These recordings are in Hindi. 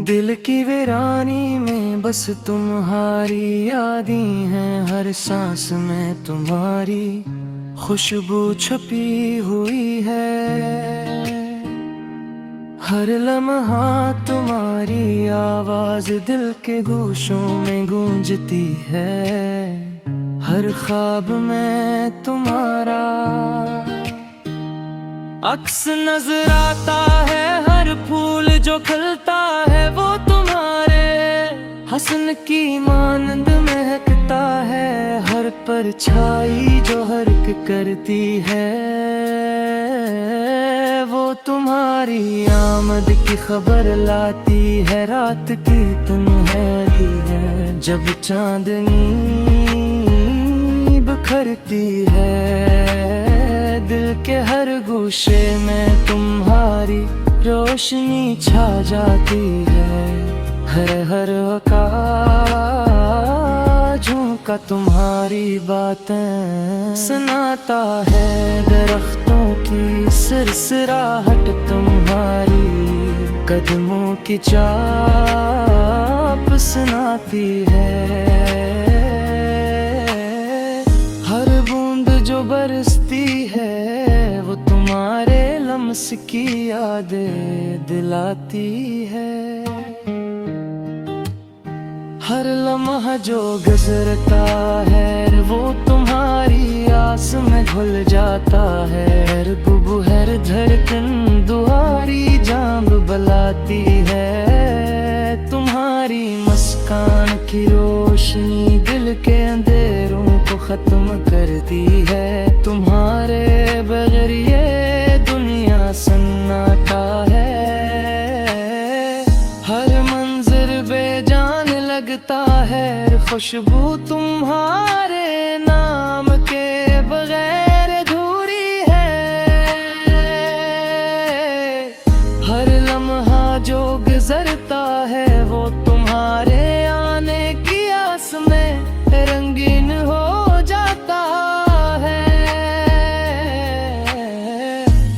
दिल की वीरानी में बस तुम्हारी यादें हैं, हर सांस में तुम्हारी खुशबू छुपी हुई है। हर लम्हा तुम्हारी आवाज दिल के गोशों में गूंजती है। हर ख्वाब में तुम्हारा अक्स नजर आता है, हर फूल जो खिलता है वो तुम्हारे हसन की मानंद महकता है। हर परछाई जो हर्क करती है वो तुम्हारी आमद की खबर लाती है। रात की तन्हाई है जब चांदनी बिखरती है, दिल के हर गोशे में तुम्हारी रोशनी छा जाती है। हर झोंका तुम्हारी बातें सुनाता है, दरख्तों की सिरसिराहट तुम्हारी कदमों की चाप सुनाती है। हर बूंद जो बरसती है वो तुम्हारे लम्स की यादें दिलाती है। हर लम्हा जो गुजरता है वो तुम्हारी आस में घुल जाता है। हर गुबु हर धड़कन दुआरी जान बुलाती है। तुम्हारी मुस्कान की रोशनी दिल के अंधेरों को खत्म करती है। तुम्हारे बगैर ये दुनिया सन्नाटा है। हर मंजर बेजान लगता है, खुशबू तुम्हारे नाम के बगैर अधूरी है। हर लम्हा जो गुजरता है वो तुम्हारे आने की आस में रंगीन हो जाता है।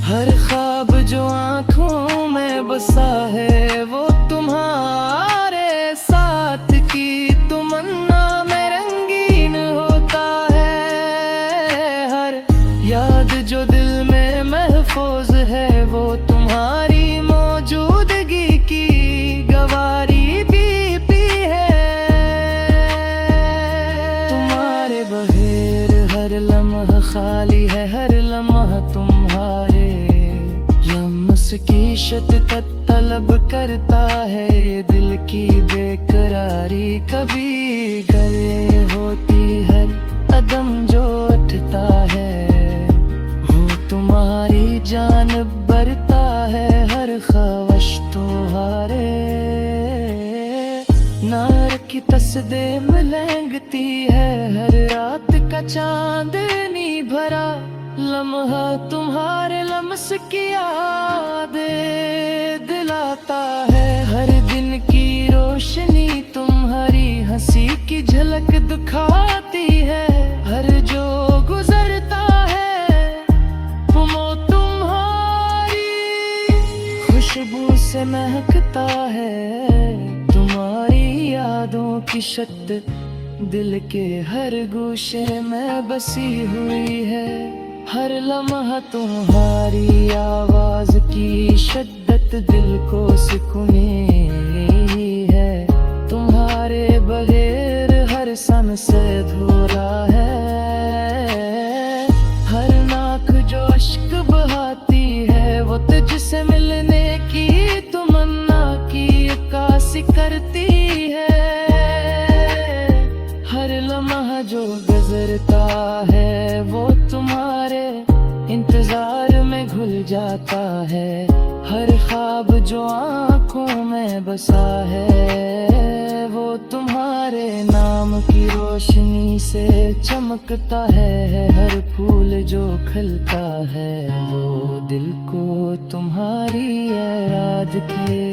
हर ख्वाब जो आँखों में बसा है वो तुम्हारे साथ की तमन्ना में रंगीन होता है। हर याद जो दिल में महफूज है वो तुम्हारी मौजूदगी की गवाही भी है। तुम्हारे बगैर हर लम्हा खाली है, हर लम्हा तुम्हारे लम्स की शिद्दत तलब करता है। दिल की बेकरारी कभी गले होती, हर कदम जो उठता है वो तुम्हारी जानिब बढ़ता है। हर ख्वाहिश तुम्हारे नार की तस्दीर में लहंगती है। हर रात का चांदनी भरा लम्हा तुम्हारे लम्स की यादें दिलाता है। हर दिन की रोशनी तुम्हारी हंसी की झलक दिखाती है। हर जो गुजरता है वो तुम्हारी खुशबू से महकता है। तुम्हारी यादों की शिद्दत दिल के हर गोशे में बसी हुई है। हर लम्हा तुम्हारी आवाज की शिद्दत दिल को सुकूने है। तुम्हारे बगैर हर सन से अधूरा है। हर नाक जो अश्क बहाती है वो तुझसे मिलने की तमन्ना की अक्कासी करती है। हर लम्हा जो गुजरता है वो तुम्हारे इंतजार में घुल जाता है। हर ख्वाब जो आँखों में बसा है वो तुम्हारे नाम की रोशनी से चमकता है। हर फूल जो खिलता है वो दिल को तुम्हारी याद के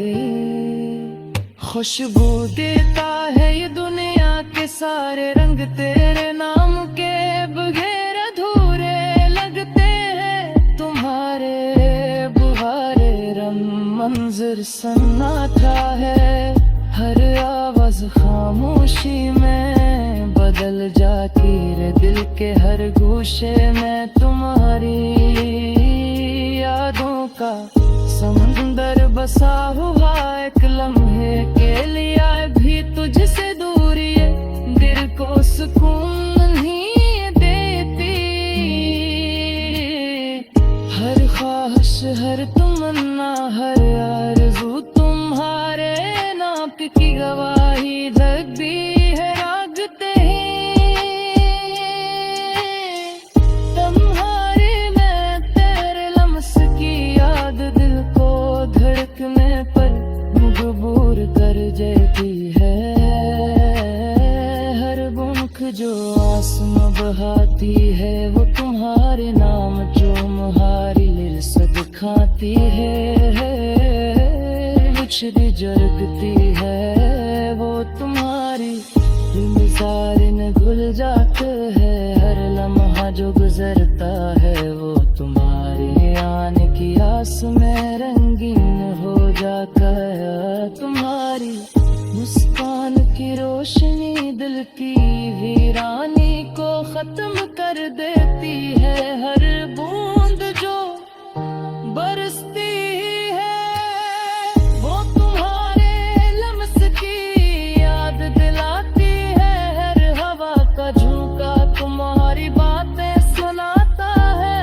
खुशबू देता है। ये दुनिया के सारे रंग तेरे नाम के बगैर अधूरे लगते हैं। तुम्हारे बुहारे रंग मंजर सन्नाटा है, हर आवाज खामोशी में बदल जाती रे दिल के हर गोशे में तुम्हारी यादों का समंदर बसा हुआ, एक लम्हे के लिए भी तुझसे दूरी है, दिल को सुकून नहीं देती। हर ख्वाहिश, हर तमन्ना, हर आरज़ू तुम्हारे नाम की गवाही जगती है, रागते तुम्हारे मैं तेरे लम्स की याद दिल को धड़कने पर मजबूर कर देती है। हर बुनख जो आसमां बहाती है वो तुम्हारे नाम जो मुहारी लिरसद खाती है, मुझे जरगती है वो तुम्हारी सारे न घुल जाते हैं, हर लम्हा जो गुजरता है वो तुम्हारे आने की आस में रंगीन हो जाता है। तुम्हारी मुस्कान की रोशनी दिल की वीरानी को खत्म कर देती है, हर बूंद जो बरसती है वो तुम्हारे लम्स की याद दिलाती है, हर हवा का झोंका तुम्हारी बातें सुनाता है,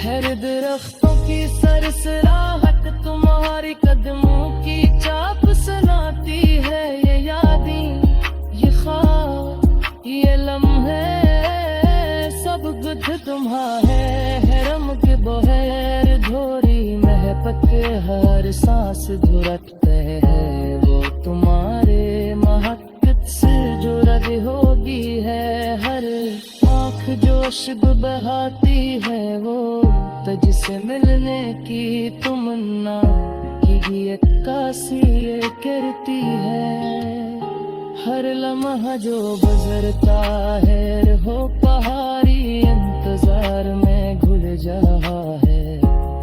हर दरख्तों की सरसराहट तुम्हारी कदमों की चाप सुनाती है। ये यादें, ये ख्वाब, ये लम्हे सब कुछ तुम्हारे है, रम के बहर धोरी महपत हर सांस धुरकते है, वो तुम्हारे महकत से जो रही होगी है, हर आँख जो शुभ बहाती है वो तुझसे मिलने की तमन्ना की अक्कासी ये करती है। हर लम्हा जो गुजरता है हो पहाड़ी इंतजार में घुल रहा है,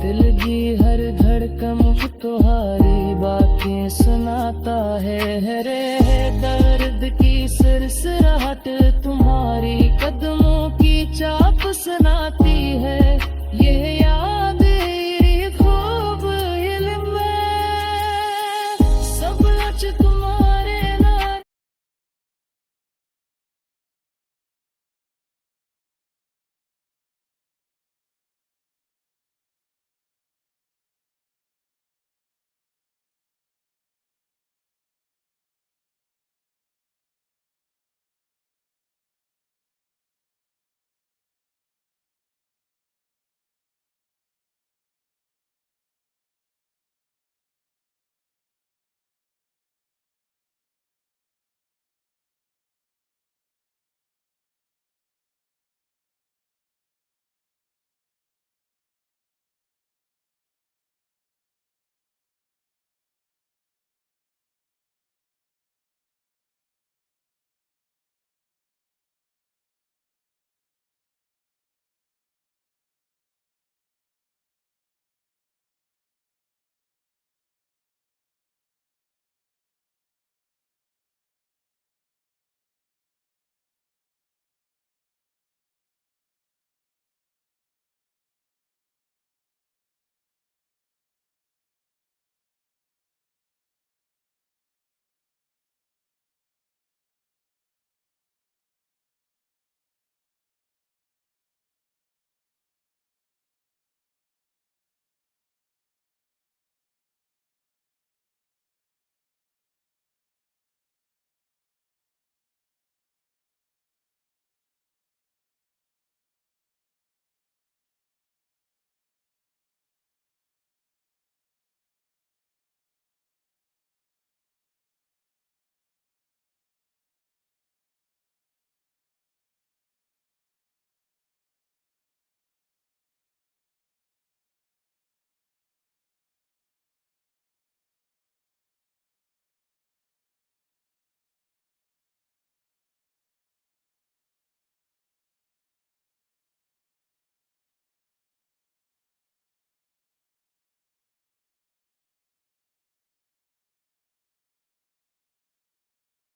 दिल की हर धड़कन तुम्हारी बातें सुनाता है रे दर्द।